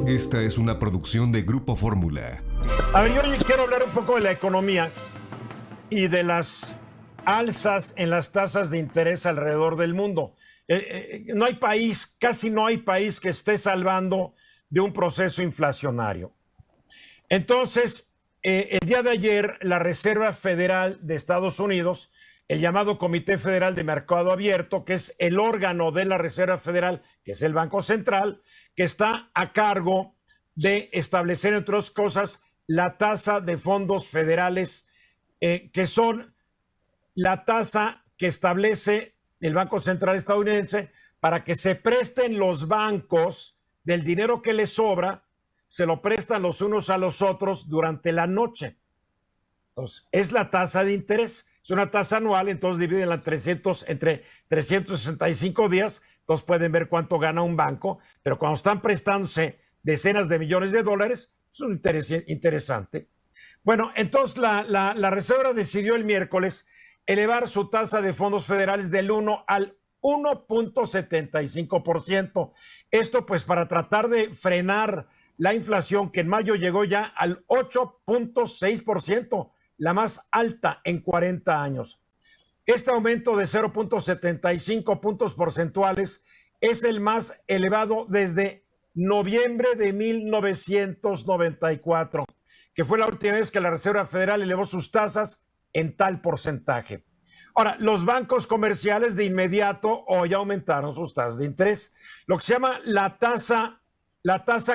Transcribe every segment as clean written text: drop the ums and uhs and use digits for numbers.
Esta es una producción de Grupo Fórmula. A ver, yo quiero hablar un poco de la economía y de las alzas en las tasas de interés alrededor del mundo. No hay país, casi no hay país que esté salvando de un proceso inflacionario. Entonces, el día de ayer, la Reserva Federal de Estados Unidos, el llamado Comité Federal de Mercado Abierto, que es el órgano de la Reserva Federal, que es el Banco Central, que está a cargo de establecer, entre otras cosas, la tasa de fondos federales, que son la tasa que establece el Banco Central estadounidense para que se presten los bancos del dinero que les sobra, se lo prestan los unos a los otros durante la noche. Entonces, es la tasa de interés. Es una tasa anual, entonces dividen entre 365 días, entonces pueden ver cuánto gana un banco, pero cuando están prestándose decenas de millones de dólares, es un interés interesante. Bueno, entonces la Reserva decidió el miércoles elevar su tasa de fondos federales del 1 al 1.75%. Esto pues para tratar de frenar la inflación que en mayo llegó ya al 8.6%, la más alta en 40 años. Este aumento de 0.75 puntos porcentuales es el más elevado desde noviembre de 1994, que fue la última vez que la Reserva Federal elevó sus tasas en tal porcentaje. Ahora, los bancos comerciales de inmediato hoy aumentaron sus tasas de interés, lo que se llama la tasa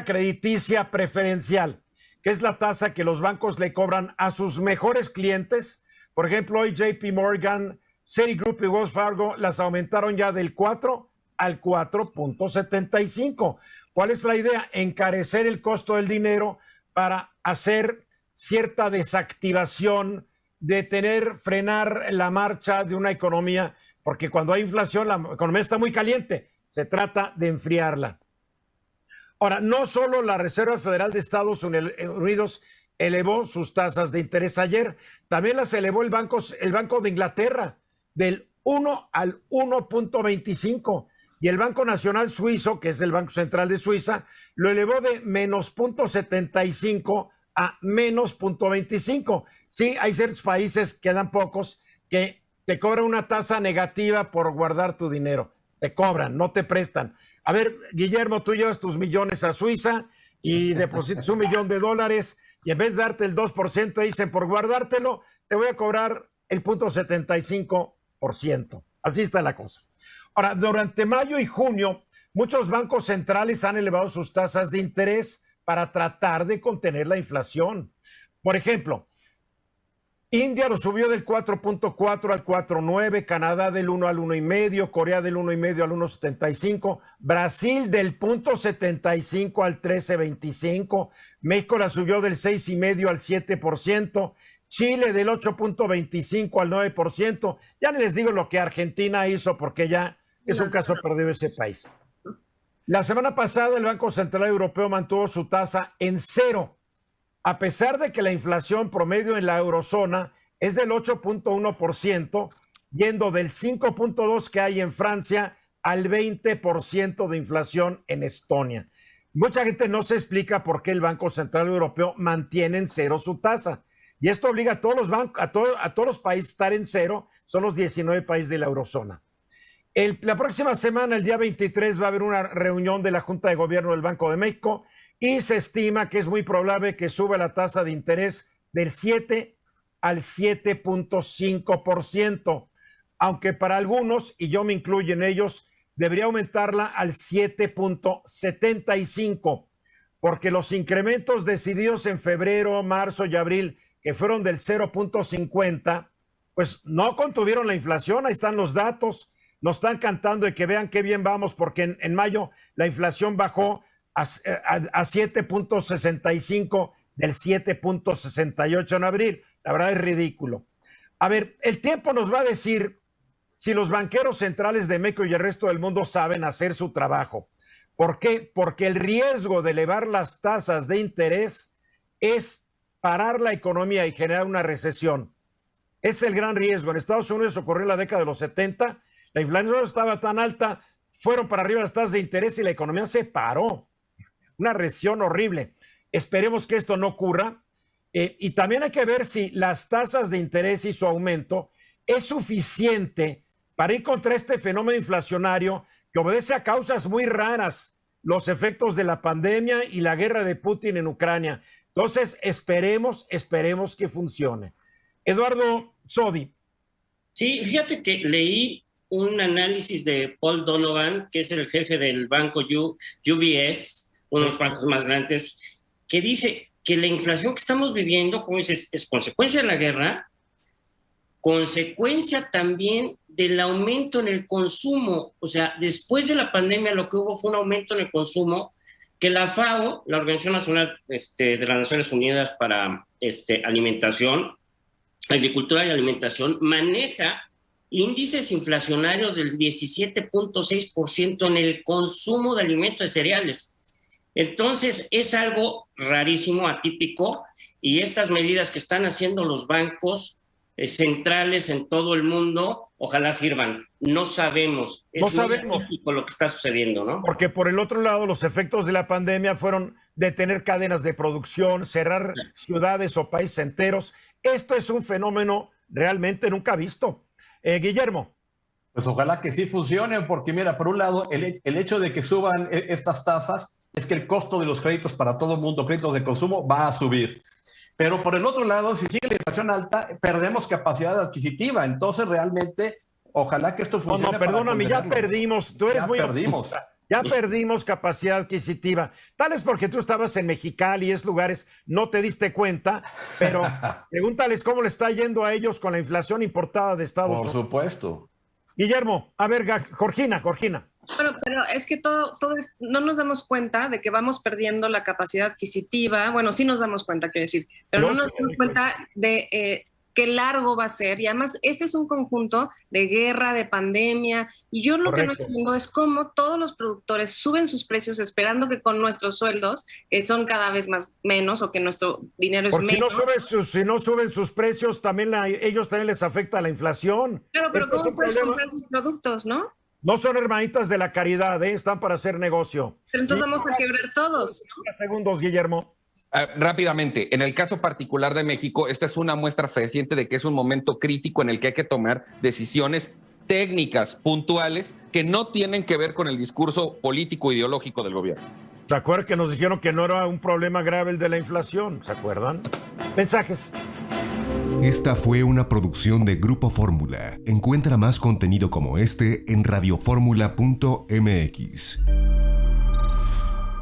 crediticia preferencial, que es la tasa que los bancos le cobran a sus mejores clientes. Por ejemplo, hoy JP Morgan, Citigroup y Wells Fargo las aumentaron ya del 4 al 4.75. ¿Cuál es la idea? Encarecer el costo del dinero para hacer cierta desactivación, frenar la marcha de una economía, porque cuando hay inflación la economía está muy caliente, se trata de enfriarla. Ahora, no solo la Reserva Federal de Estados Unidos elevó sus tasas de interés ayer, también las elevó el Banco de Inglaterra del 1 al 1.25, y el Banco Nacional Suizo, que es el Banco Central de Suiza, lo elevó de menos 0.75 a menos 0.25. Sí, hay ciertos países, quedan pocos, que te cobran una tasa negativa por guardar tu dinero. Te cobran, no te prestan. A ver, Guillermo, tú llevas tus millones a Suiza y depositas $1 millón y en vez de darte el 2%, dicen por guardártelo, te voy a cobrar el 0.75%. Así está la cosa. Ahora, durante mayo y junio, muchos bancos centrales han elevado sus tasas de interés para tratar de contener la inflación. Por ejemplo, India lo subió del 4.4 al 4.9, Canadá del 1 al 1.5, Corea del 1.5 al 1.75, Brasil del 0.75 al 13.25, México la subió del 6.5 al 7%, Chile del 8.25 al 9%. Ya ni les digo lo que Argentina hizo porque ya es un caso perdido ese país. La semana pasada el Banco Central Europeo mantuvo su tasa en cero, a pesar de que la inflación promedio en la eurozona es del 8.1%, yendo del 5.2% que hay en Francia al 20% de inflación en Estonia. Mucha gente no se explica por qué el Banco Central Europeo mantiene en cero su tasa. Y esto obliga a todos los bancos, a todos los países a estar en cero, son los 19 países de la eurozona. La próxima semana, el día 23, va a haber una reunión de la Junta de Gobierno del Banco de México, y se estima que es muy probable que suba la tasa de interés del 7 al 7.5%, aunque para algunos, y yo me incluyo en ellos, debería aumentarla al 7.75%, porque los incrementos decididos en febrero, marzo y abril, que fueron del 0.50, pues no contuvieron la inflación. Ahí están los datos, nos están cantando de que vean qué bien vamos, porque en mayo la inflación bajó a 7.65 del 7.68 en abril. La verdad es ridículo. A ver, el tiempo nos va a decir si los banqueros centrales de México y el resto del mundo saben hacer su trabajo. ¿Por qué? Porque el riesgo de elevar las tasas de interés es parar la economía y generar una recesión. Es el gran riesgo. En Estados Unidos ocurrió en la década de los 70, la inflación estaba tan alta, fueron para arriba las tasas de interés y la economía se paró. una recesión horrible. Esperemos que esto no ocurra. Y también hay que ver si las tasas de interés y su aumento es suficiente para ir contra este fenómeno inflacionario que obedece a causas muy raras, los efectos de la pandemia y la guerra de Putin en Ucrania. Entonces, esperemos que funcione. Eduardo Sodi. Sí, fíjate que leí un análisis de Paul Donovan, que es el jefe del banco UBS, uno de los bancos más grandes, que dice que la inflación que estamos viviendo, como dices, es consecuencia de la guerra, consecuencia también del aumento en el consumo. O sea, después de la pandemia lo que hubo fue un aumento en el consumo que la FAO, la Organización Nacional de las Naciones Unidas para Alimentación, Agricultura y Alimentación, maneja índices inflacionarios del 17.6% en el consumo de alimentos y cereales. Entonces, es algo rarísimo, atípico, y estas medidas que están haciendo los bancos centrales en todo el mundo, ojalá sirvan. No sabemos. Es muy atípico lo que está sucediendo, ¿no? Porque por el otro lado, los efectos de la pandemia fueron detener cadenas de producción, cerrar ciudades o países enteros. Esto es un fenómeno realmente nunca visto. Guillermo. Pues ojalá que sí funcione, porque mira, por un lado, el hecho de que suban estas tasas es que el costo de los créditos para todo el mundo, créditos de consumo, va a subir. Pero por el otro lado, si sigue la inflación alta, perdemos capacidad adquisitiva. Entonces, realmente, ojalá que esto funcione. No, perdóname, ya perdimos. Tú eres muy optimista. Ya perdimos capacidad adquisitiva. Tal es porque tú estabas en Mexicali y esos lugares, no te diste cuenta, pero pregúntales cómo le está yendo a ellos con la inflación importada de Estados Unidos. Por supuesto. Guillermo, a ver, Georgina. Pero es que todo no nos damos cuenta de que vamos perdiendo la capacidad adquisitiva. Bueno, sí nos damos cuenta, quiero decir, pero no nos damos cuenta de qué largo va a ser. Y además, este es un conjunto de guerra, de pandemia. Y yo lo que no entiendo es cómo todos los productores suben sus precios esperando que con nuestros sueldos, que son cada vez menos, o que nuestro dinero es menos. Si no suben sus precios, también ellos también les afecta la inflación. Claro, pero ¿cómo puedes comprar sus productos, no? No son hermanitas de la caridad, están para hacer negocio. Pero entonces vamos a quebrar todos, ¿no? Segundos, Guillermo. Rápidamente, en el caso particular de México, esta es una muestra fehaciente de que es un momento crítico en el que hay que tomar decisiones técnicas, puntuales, que no tienen que ver con el discurso político ideológico del gobierno. ¿Se acuerdan que nos dijeron que no era un problema grave el de la inflación? ¿Se acuerdan? Mensajes. Esta fue una producción de Grupo Fórmula. Encuentra más contenido como este en radioformula.mx.